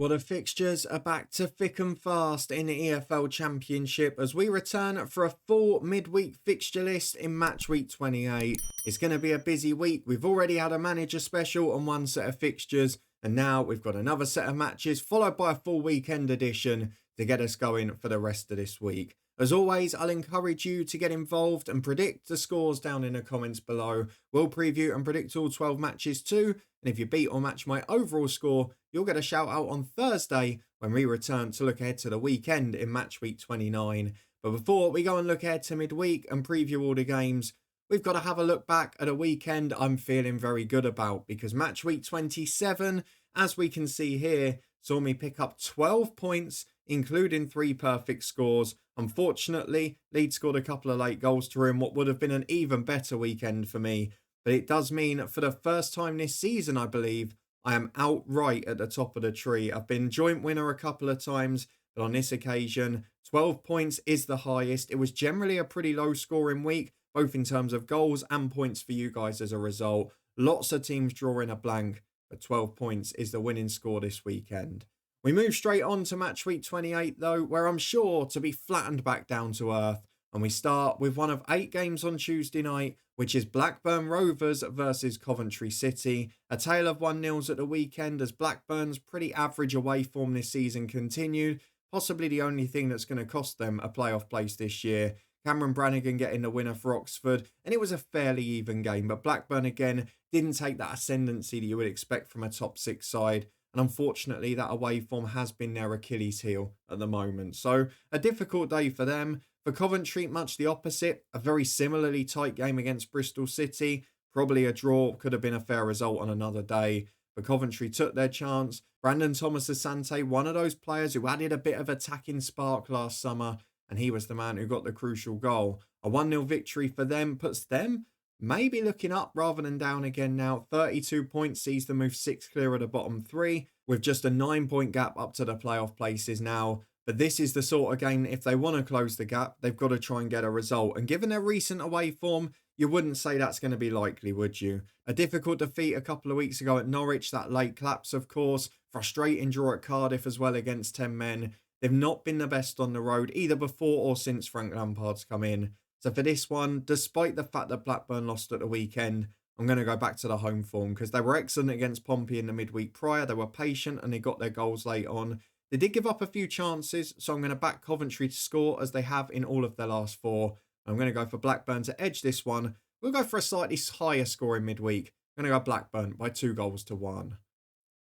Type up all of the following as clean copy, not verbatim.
Well, the fixtures are back to thick and fast in the EFL Championship as we return for a full midweek fixture list in Matchweek 28. It's going to be a busy week. We've already had a manager special on one set of fixtures, and now we've got another set of matches followed by a full weekend edition to get us going for the rest of this week. As always, I'll encourage you to get involved and predict the scores down in the comments below. We'll preview and predict all 12 matches too, and if you beat or match my overall score, you'll get a shout out on Thursday when we return to look ahead to the weekend in Matchweek 29. But before we go and look ahead to midweek and preview all the games, we've got to have a look back at a weekend I'm feeling very good about, because Matchweek 27, as we can see here, saw me pick up 12 points, including 3 perfect scores. Unfortunately, Leeds scored a couple of late goals to ruin what would have been an even better weekend for me. But it does mean for the first time this season, I believe, I am outright at the top of the tree. I've been joint winner a couple of times, but on this occasion, 12 points is the highest. It was generally a pretty low scoring week, both in terms of goals and points for you guys as a result. Lots of teams drawing a blank, but 12 points is the winning score this weekend. We move straight on to Matchweek 28 though, where I'm sure to be flattened back down to earth. And we start with one of 8 games on Tuesday night, which is Blackburn Rovers versus Coventry City. A tale of 1-0s at the weekend as Blackburn's pretty average away form this season continued. Possibly the only thing that's going to cost them a playoff place this year. Cameron Brannigan getting the winner for Oxford, and it was a fairly even game. But Blackburn again didn't take that ascendancy that you would expect from a top 6 side. And unfortunately, that away form has been their Achilles heel at the moment. So a difficult day for them. For Coventry, much the opposite. A very similarly tight game against Bristol City. Probably a draw, could have been a fair result on another day. But Coventry took their chance. Brandon Thomas-Asante, one of those players who added a bit of attacking spark last summer. And he was the man who got the crucial goal. A 1-0 victory for them puts them maybe looking up rather than down again now. 32 points sees them move 6 clear of the bottom 3, with just a 9-point gap up to the playoff places now. But this is the sort of game that if they want to close the gap, they've got to try and get a result. And given their recent away form, you wouldn't say that's going to be likely, would you? A difficult defeat a couple of weeks ago at Norwich, that late collapse, of course. Frustrating draw at Cardiff as well against 10 men. They've not been the best on the road, either before or since Frank Lampard's come in. So for this one, despite the fact that Blackburn lost at the weekend, I'm going to go back to the home form because they were excellent against Pompey in the midweek prior. They were patient and they got their goals late on. They did give up a few chances, so I'm going to back Coventry to score as they have in all of their last 4. I'm going to go for Blackburn to edge this one. We'll go for a slightly higher score in midweek. I'm going to go Blackburn by 2-1.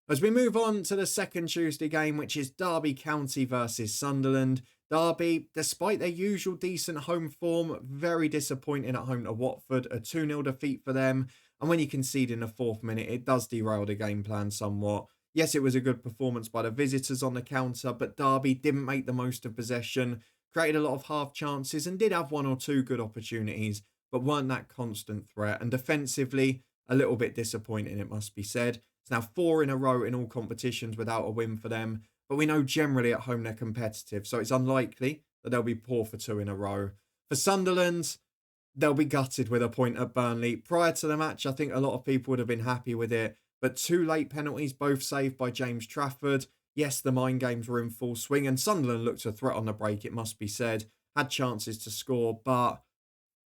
As we move on to the second Tuesday game, which is Derby County versus Sunderland. Derby, despite their usual decent home form, very disappointing at home to Watford. A 2-0 defeat for them. And when you concede in the 4th minute, it does derail the game plan somewhat. Yes, it was a good performance by the visitors on the counter, but Derby didn't make the most of possession, created a lot of half chances and did have 1 or 2 good opportunities, but weren't that constant threat. And defensively, a little bit disappointing, it must be said. It's now 4 in a row in all competitions without a win for them. But we know generally at home they're competitive, so it's unlikely that they'll be poor for 2 in a row. For Sunderland, they'll be gutted with a point at Burnley. Prior to the match, I think a lot of people would have been happy with it. But 2 late penalties, both saved by James Trafford. Yes, the mind games were in full swing, and Sunderland looked a threat on the break, it must be said. Had chances to score, but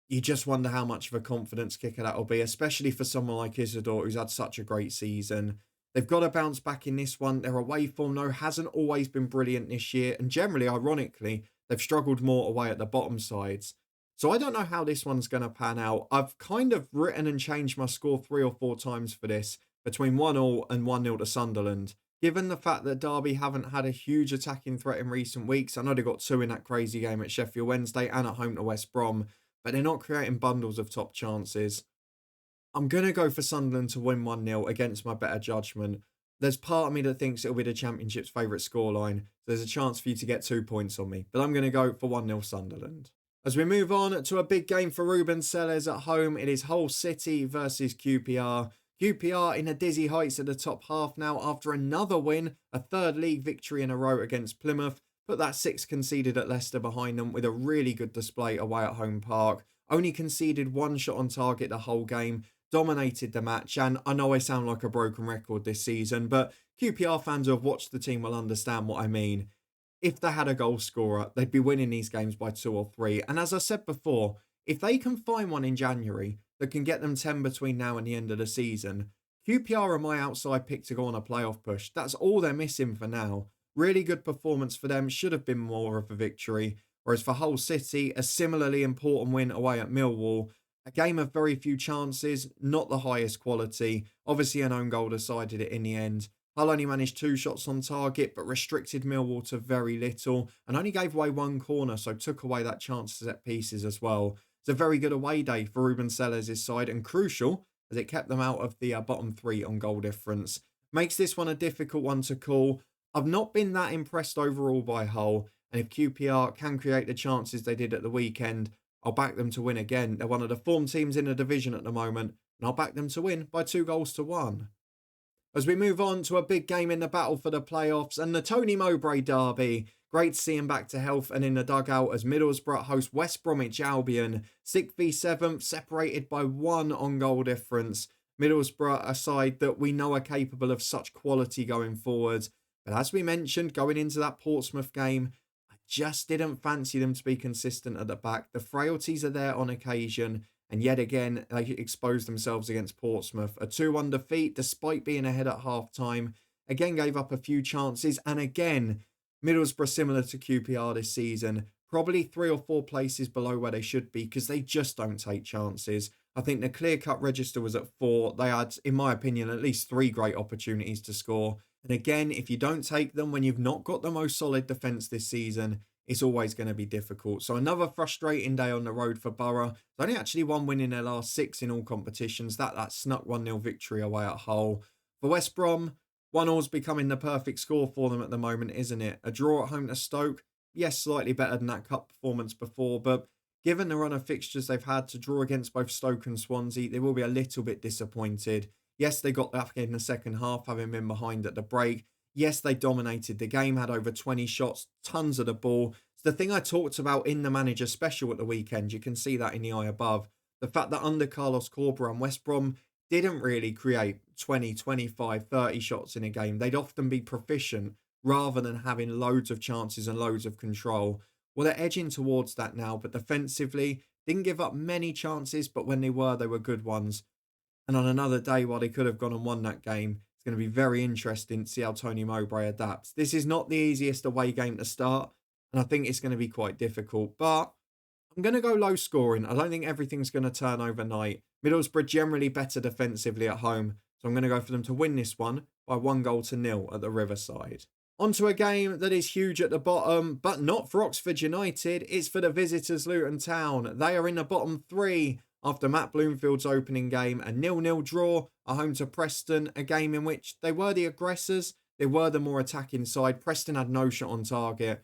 you just wonder how much of a confidence kicker that'll be, especially for someone like Isidore, who's had such a great season. They've got to bounce back in this one. Their away form, though, hasn't always been brilliant this year. And generally, ironically, they've struggled more away at the bottom sides. So I don't know how this one's going to pan out. I've kind of written and changed my score 3 or 4 times for this, between 1-1 and 1-0 to Sunderland. Given the fact that Derby haven't had a huge attacking threat in recent weeks, I know they got 2 in that crazy game at Sheffield Wednesday and at home to West Brom, but they're not creating bundles of top chances. I'm going to go for Sunderland to win 1-0 against my better judgment. There's part of me that thinks it'll be the Championship's favourite scoreline, so there's a chance for you to get 2 points on me. But I'm going to go for 1-0 Sunderland. As we move on to a big game for Ruben Sellers at home, it is Hull City versus QPR. QPR in the dizzy heights at the top half now after another win, a 3rd league victory in a row against Plymouth. Put that 6 conceded at Leicester behind them with a really good display away at Home Park. Only conceded 1 shot on target the whole game. dominated the match. And I know I sound like a broken record this season, but QPR fans who have watched the team will understand what I mean. If they had a goal scorer, they'd be winning these games by 2 or 3. And as I said before, if they can find one in January that can get them 10 between now and the end of the season, QPR are my outside pick to go on a playoff push. That's all they're missing for now. Really good performance for them, should have been more of a victory. Whereas for Hull City, a similarly important win away at Millwall. A game of very few chances, not the highest quality. Obviously an own goal decided it in the end. Hull only managed 2 shots on target, but restricted Millwall to very little and only gave away 1 corner, so took away that chance to set pieces as well. It's a very good away day for Ruben Sellers' side and crucial as it kept them out of the bottom 3 on goal difference. Makes this one a difficult one to call. I've not been that impressed overall by Hull, and if QPR can create the chances they did at the weekend, I'll back them to win again. They're one of the form teams in the division at the moment, and I'll back them to win by 2-1. As we move on to a big game in the battle for the playoffs and the Tony Mowbray derby. Great to see him back to health and in the dugout as Middlesbrough host West Bromwich Albion. 6th v 7th, separated by 1 on goal difference. Middlesbrough, a side that we know are capable of such quality going forward. But as we mentioned, going into that Portsmouth game, I just didn't fancy them to be consistent at the back. The frailties are there on occasion. And yet again, they exposed themselves against Portsmouth. A 2-1 defeat despite being ahead at half-time. Again, gave up a few chances. And again, Middlesbrough, similar to QPR this season, probably 3 or 4 places below where they should be because they just don't take chances. I think the clear-cut register was at 4. They had, in my opinion, at least 3 great opportunities to score. And again, if you don't take them when you've not got the most solid defence this season, it's always going to be difficult. So another frustrating day on the road for Borough. They only actually won win in their last 6 in all competitions. That snuck 1-0 victory away at Hull. For West Brom, 1-all's becoming the perfect score for them at the moment, isn't it? A draw at home to Stoke. Yes, slightly better than that cup performance before, but given the run of fixtures they've had to draw against both Stoke and Swansea, they will be a little bit disappointed. Yes, they got back in the second half, having been behind at the break. Yes, they dominated the game, had over 20 shots, tons of the ball. It's the thing I talked about in the manager special at the weekend. You can see that in the eye above. The fact that under Carlos Corberán, West Brom didn't really create 20, 25, 30 shots in a game. They'd often be proficient rather than having loads of chances and loads of control. Well, they're edging towards that now, but defensively, didn't give up many chances, but when they were good ones. And on another day, while they could have gone and won that game, it's going to be very interesting to see how Tony Mowbray adapts. This is not the easiest away game to start, and I think it's going to be quite difficult. But I'm going to go low scoring. I don't think everything's going to turn overnight. Middlesbrough generally better defensively at home, so I'm going to go for them to win this one by 1-0 at the Riverside. Onto a game that is huge at the bottom, but not for Oxford United. It's for the visitors, Luton Town. They are in the bottom 3 after Matt Bloomfield's opening game. A 0-0 draw at home to Preston, a game in which they were the aggressors. They were the more attacking side. Preston had no shot on target,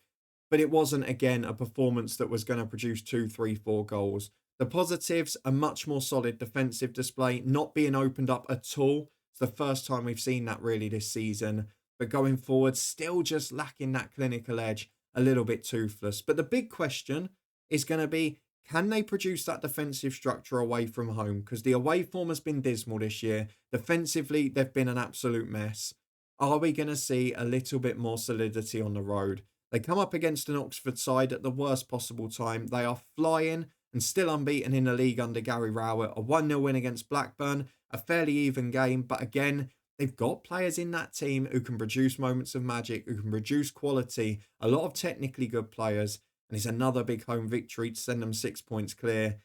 but it wasn't, again, a performance that was going to produce 2, 3, 4 goals. The positives, a much more solid defensive display, not being opened up at all. It's the first time we've seen that really this season. But going forward, still just lacking that clinical edge, a little bit toothless. But the big question is going to be, can they produce that defensive structure away from home? Because the away form has been dismal this year. Defensively, they've been an absolute mess. Are we going to see a little bit more solidity on the road? They come up against an Oxford side at the worst possible time. They are flying and still unbeaten in the league under Gary Rowett. A 1-0 win against Blackburn, a fairly even game. But again, they've got players in that team who can produce moments of magic, who can produce quality, a lot of technically good players. And it's another big home victory to send them 6 points clear.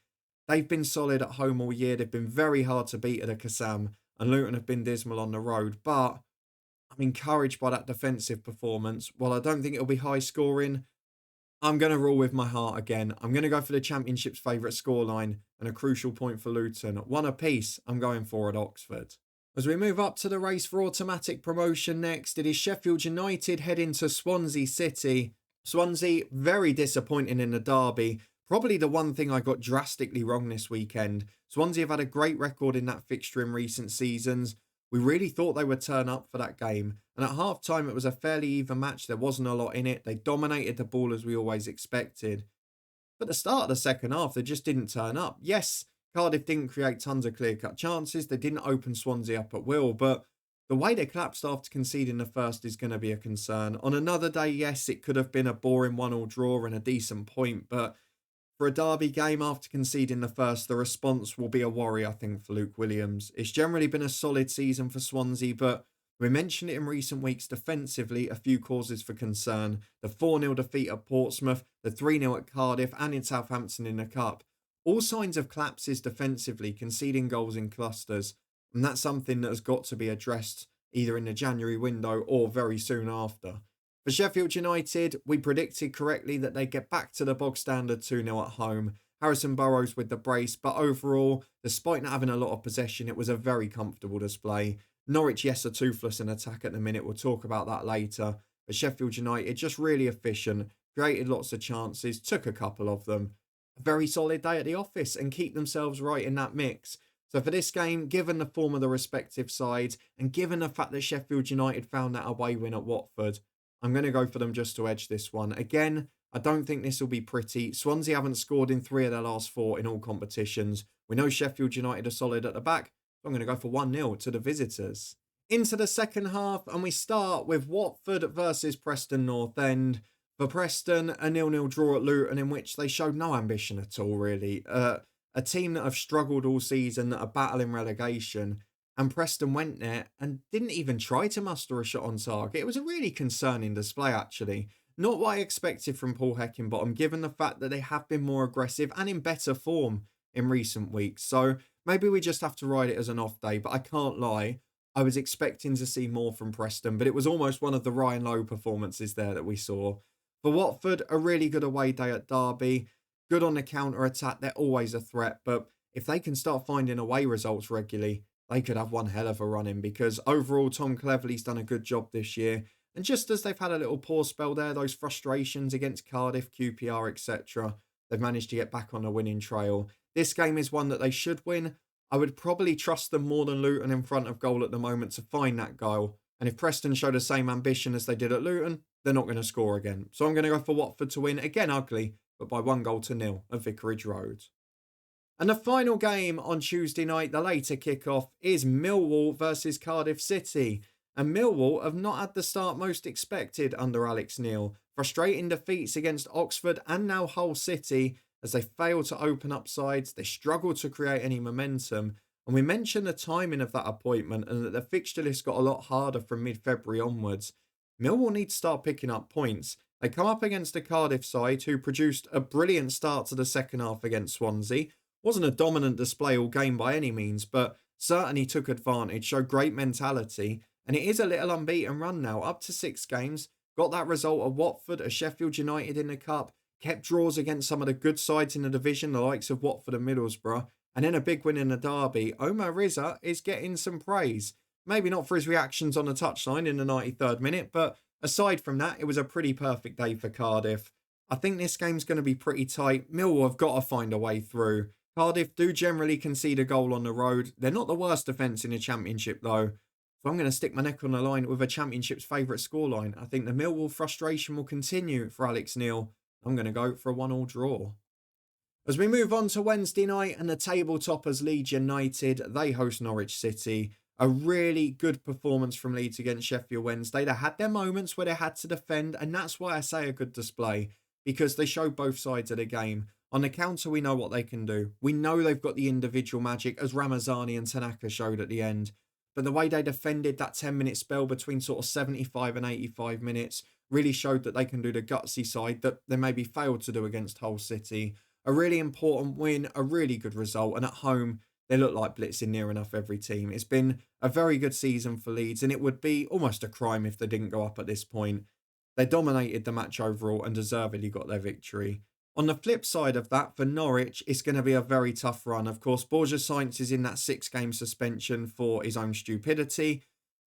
They've been solid at home all year. They've been very hard to beat at a Kassam. And Luton have been dismal on the road. But I'm encouraged by that defensive performance. While I don't think it'll be high scoring, I'm going to rule with my heart again. I'm going to go for the Championship's favourite scoreline and a crucial point for Luton. 1 apiece, I'm going for at Oxford. As we move up to the race for automatic promotion next, it is Sheffield United heading to Swansea City. Swansea, very disappointing in the derby. Probably the one thing I got drastically wrong this weekend. Swansea have had a great record in that fixture in recent seasons. We really thought they would turn up for that game. And at half-time, it was a fairly even match. There wasn't a lot in it. They dominated the ball as we always expected. But at the start of the second half, they just didn't turn up. Yes, Cardiff didn't create tons of clear-cut chances. They didn't open Swansea up at will, but the way they collapsed after conceding the first is going to be a concern. On another day, yes, it could have been a boring 1-1 draw and a decent point, but for a derby game after conceding the first, the response will be a worry, I think, for Luke Williams. It's generally been a solid season for Swansea, but we mentioned it in recent weeks defensively, a few causes for concern. The 4-0 defeat at Portsmouth, the 3-0 at Cardiff and in Southampton in the Cup. All signs of collapses defensively, conceding goals in clusters. And that's something that has got to be addressed either in the January window or very soon after. For Sheffield United, we predicted correctly that they get back to the bog standard 2-0 at home. Harrison Burrows with the brace, but overall, despite not having a lot of possession, it was a very comfortable display. Norwich, yes, are toothless in attack at the minute. We'll talk about that later. But Sheffield United, just really efficient, created lots of chances, took a couple of them. A very solid day at the office and keep themselves right in that mix. So for this game, given the form of the respective sides and given the fact that Sheffield United found that away win at Watford, I'm going to go for them just to edge this one. Again, I don't think this will be pretty. Swansea haven't scored in 3 of their last 4 in all competitions. We know Sheffield United are solid at the back. So I'm going to go for 1-0 to the visitors. Into the second half, and we start with Watford versus Preston North End. For Preston, a 0-0 draw at Luton in which they showed no ambition at all, really. A team that have struggled all season, that are battling relegation. And Preston went there and didn't even try to muster a shot on target. It was a really concerning display, actually. Not what I expected from Paul Heckingbottom, given the fact that they have been more aggressive and in better form in recent weeks. So maybe we just have to ride it as an off day. But I can't lie, I was expecting to see more from Preston. But it was almost one of the Ryan Lowe performances there that we saw. For Watford, a really good away day at Derby. Good on the counter-attack. They're always a threat. But if they can start finding away results regularly, they could have one hell of a run in, because overall Tom Cleverley's done a good job this year. And just as they've had a little poor spell there, those frustrations against Cardiff, QPR, etc., they've managed to get back on a winning trail. This game is one that they should win. I would probably trust them more than Luton in front of goal at the moment to find that goal. And if Preston show the same ambition as they did at Luton, they're not going to score again. So I'm going to go for Watford to win, again ugly, but by 1-0 at Vicarage Road. And the final game on Tuesday night, the later kickoff, is Millwall versus Cardiff City. And Millwall have not had the start most expected under Alex Neil. Frustrating defeats against Oxford and now Hull City as they fail to open up sides. They struggle to create any momentum. And we mentioned the timing of that appointment and that the fixture list got a lot harder from mid-February onwards. Millwall need to start picking up points. They come up against a Cardiff side who produced a brilliant start to the second half against Swansea. Wasn't a dominant display all game by any means, but certainly took advantage, showed great mentality, and it is a little unbeaten run now, up to 6 games. Got that result at Watford, a Sheffield United in the Cup, kept draws against some of the good sides in the division, the likes of Watford and Middlesbrough, and then a big win in the derby. Omar Rizza is getting some praise. Maybe not for his reactions on the touchline in the 93rd minute, but aside from that, it was a pretty perfect day for Cardiff. I think this game's going to be pretty tight. Millwall have got to find a way through. Cardiff do generally concede a goal on the road. They're not the worst defence in the Championship, though. So I'm going to stick my neck on the line with a Championship's favourite scoreline. I think the Millwall frustration will continue for Alex Neil. I'm going to go for a 1-1 draw. As we move on to Wednesday night and the table toppers Leeds United, they host Norwich City. A really good performance from Leeds against Sheffield Wednesday. They had their moments where they had to defend, and that's why I say a good display, because they showed both sides of the game. On the counter, we know what they can do. We know they've got the individual magic, as Ramazani and Tanaka showed at the end. But the way they defended that 10-minute spell between sort of 75 and 85 minutes really showed that they can do the gutsy side that they maybe failed to do against Hull City. A really important win, a really good result. And at home, they look like blitzing near enough every team. It's been a very good season for Leeds, and it would be almost a crime if they didn't go up at this point. They dominated the match overall and deservedly got their victory. On the flip side of that, for Norwich, it's going to be a very tough run. Of course, Borja Sainz is in that 6-game suspension for his own stupidity,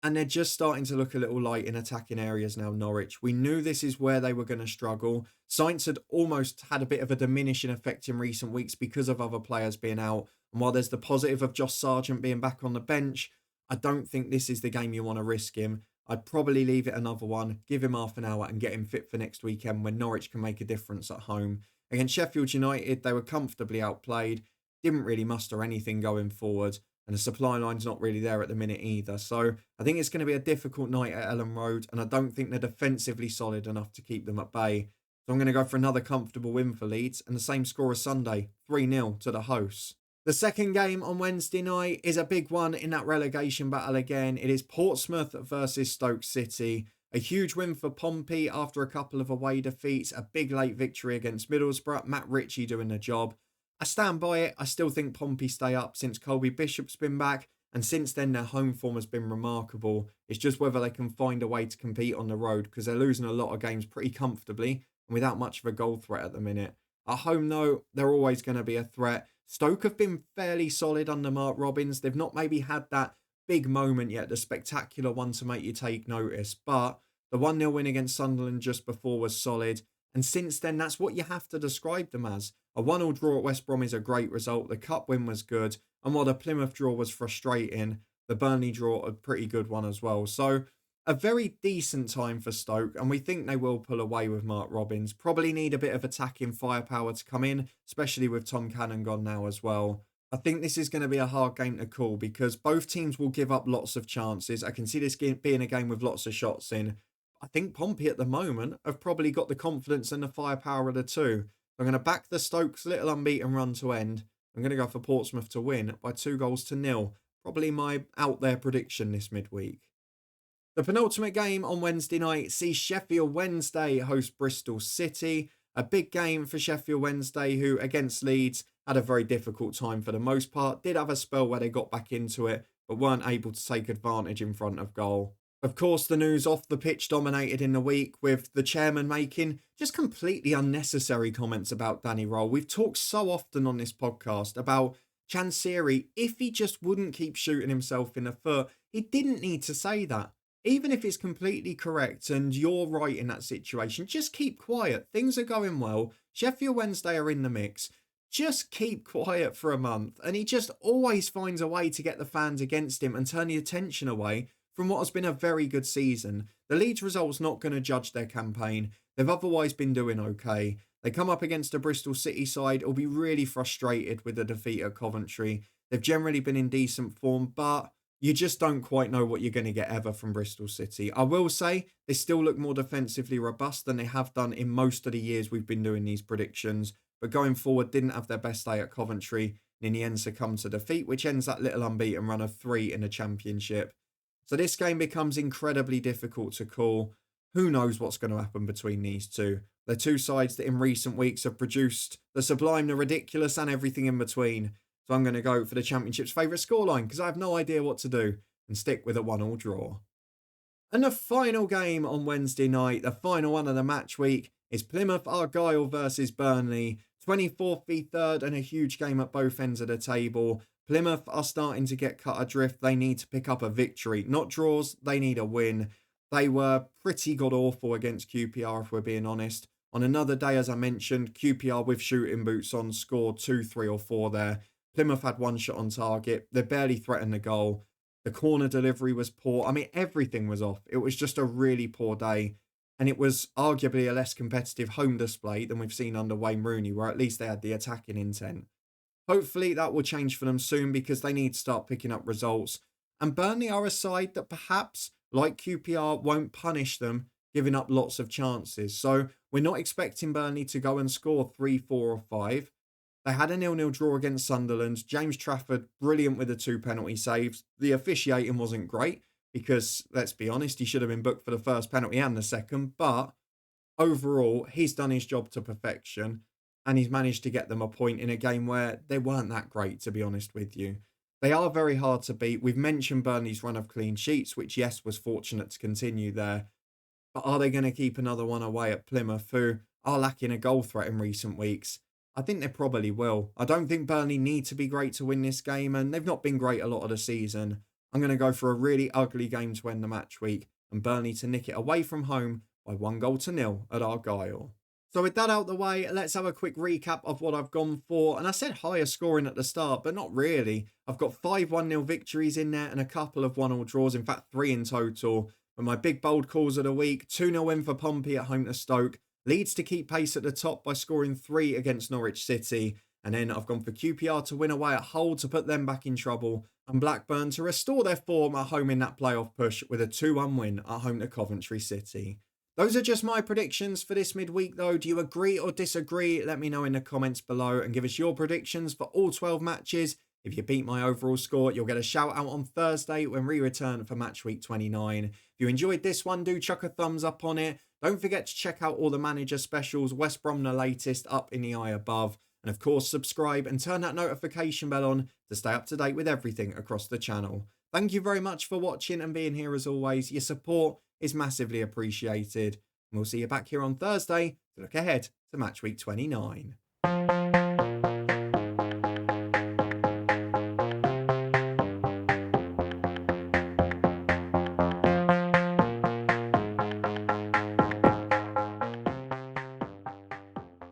and they're just starting to look a little light in attacking areas now, Norwich. We knew this is where they were going to struggle. Sainz had almost had a bit of a diminishing effect in recent weeks because of other players being out. And while there's the positive of Josh Sargent being back on the bench, I don't think this is the game you want to risk him. I'd probably leave it another one, give him half an hour and get him fit for next weekend when Norwich can make a difference at home. Against Sheffield United, they were comfortably outplayed. didn't really muster anything going forward. And the supply line's not really there at the minute either. So I think it's going to be a difficult night at Ellen Road. And I don't think they're defensively solid enough to keep them at bay. So I'm going to go for another comfortable win for Leeds. And the same score as Sunday, 3-0 to the hosts. The second game on Wednesday night is a big one in that relegation battle again. It is Portsmouth versus Stoke City. A huge win for Pompey after a couple of away defeats. A big late victory against Middlesbrough. Matt Ritchie doing the job. I stand by it. I still think Pompey stay up since Colby Bishop's been back. And since then, their home form has been remarkable. It's just whether they can find a way to compete on the road because they're losing a lot of games pretty comfortably and without much of a goal threat at the minute. At home, though, they're always going to be a threat. Stoke have been fairly solid under Mark Robins. They've not maybe had that big moment yet, the spectacular one to make you take notice. But the 1-0 win against Sunderland just before was solid. And since then, that's what you have to describe them as. A 1-1 draw at West Brom is a great result. The cup win was good. And while the Plymouth draw was frustrating, the Burnley draw a pretty good one as well. So a very decent time for Stoke. And we think they will pull away with Mark Robins. Probably need a bit of attacking firepower to come in, especially with Tom Cannon gone now as well. I think this is going to be a hard game to call because both teams will give up lots of chances. I can see this being a game with lots of shots in. I think Pompey at the moment have probably got the confidence and the firepower of the two. I'm going to back the Stokes' little unbeaten run to end. I'm going to go for Portsmouth to win by 2-0. Probably my out there prediction this midweek. The penultimate game on Wednesday night sees Sheffield Wednesday host Bristol City. A big game for Sheffield Wednesday, who against Leeds had a very difficult time for the most part. Did have a spell where they got back into it, but weren't able to take advantage in front of goal. Of course, the news off the pitch dominated in the week with the chairman making just completely unnecessary comments about Danny Roll. We've talked so often on this podcast about Chansiri. If he just wouldn't keep shooting himself in the foot, he didn't need to say that. Even if it's completely correct and you're right in that situation, just keep quiet. Things are going well. Sheffield Wednesday are in the mix. Just keep quiet for a month. And he just always finds a way to get the fans against him and turn the attention away from what has been a very good season. The Leeds result's not going to judge their campaign. They've otherwise been doing okay. They come up against a Bristol City side who'll be really frustrated with the defeat at Coventry. They've generally been in decent form, but you just don't quite know what you're going to get ever from Bristol City. I will say they still look more defensively robust than they have done in most of the years we've been doing these predictions, but going forward didn't have their best day at Coventry and in the end succumbed to defeat, which ends that little unbeaten run of 3 in the Championship. So this game becomes incredibly difficult to call. Who knows what's going to happen between these two? They're two sides that in recent weeks have produced the sublime, the ridiculous and everything in between. So I'm going to go for the Championship's favourite scoreline because I have no idea what to do and stick with a 1-1 draw. And the final game on Wednesday night, the final one of the match week, is Plymouth Argyle versus Burnley. 24th v 3rd and a huge game at both ends of the table. Plymouth are starting to get cut adrift. They need to pick up a victory. Not draws, they need a win. They were pretty god-awful against QPR, if we're being honest. On another day, as I mentioned, QPR with shooting boots on scored 2, 3 or 4 there. Plymouth had one shot on target. They barely threatened the goal. The corner delivery was poor. I mean, everything was off. It was just a really poor day. And it was arguably a less competitive home display than we've seen under Wayne Rooney, where at least they had the attacking intent. Hopefully that will change for them soon because they need to start picking up results. And Burnley are a side that perhaps, like QPR, won't punish them, giving up lots of chances. So we're not expecting Burnley to go and score 3, 4 or 5. They had a 0-0 draw against Sunderland. James Trafford, brilliant with the 2 penalty saves. The officiating wasn't great because, let's be honest, he should have been booked for the first penalty and the second. But overall, he's done his job to perfection. And he's managed to get them a point in a game where they weren't that great, to be honest with you. They are very hard to beat. We've mentioned Burnley's run of clean sheets, which, yes, was fortunate to continue there. But are they going to keep another one away at Plymouth, who are lacking a goal threat in recent weeks? I think they probably will. I don't think Burnley need to be great to win this game, and they've not been great a lot of the season. I'm going to go for a really ugly game to end the match week, and Burnley to nick it away from home by 1-0 at Argyle. So with that out the way, let's have a quick recap of what I've gone for. And I said higher scoring at the start, but not really. I've got 5 1-0 victories in there and a couple of 1-1 draws. In fact, 3 in total. But my big bold calls of the week, 2-0 win for Pompey at home to Stoke. Leeds to keep pace at the top by scoring 3 against Norwich City. And then I've gone for QPR to win away at Hull to put them back in trouble, and Blackburn to restore their form at home in that playoff push with a 2-1 win at home to Coventry City. Those are just my predictions for this midweek though. Do you agree or disagree? Let me know in the comments below and give us your predictions for all 12 matches. If you beat my overall score, you'll get a shout out on Thursday when we return for match week 29. If you enjoyed this one, do chuck a thumbs up on it. Don't forget to check out all the manager specials, West Brom the latest, up in the eye above. And of course, subscribe and turn that notification bell on to stay up to date with everything across the channel. Thank you very much for watching and being here as always. Your support is massively appreciated. And we'll see you back here on Thursday to look ahead to match week 29.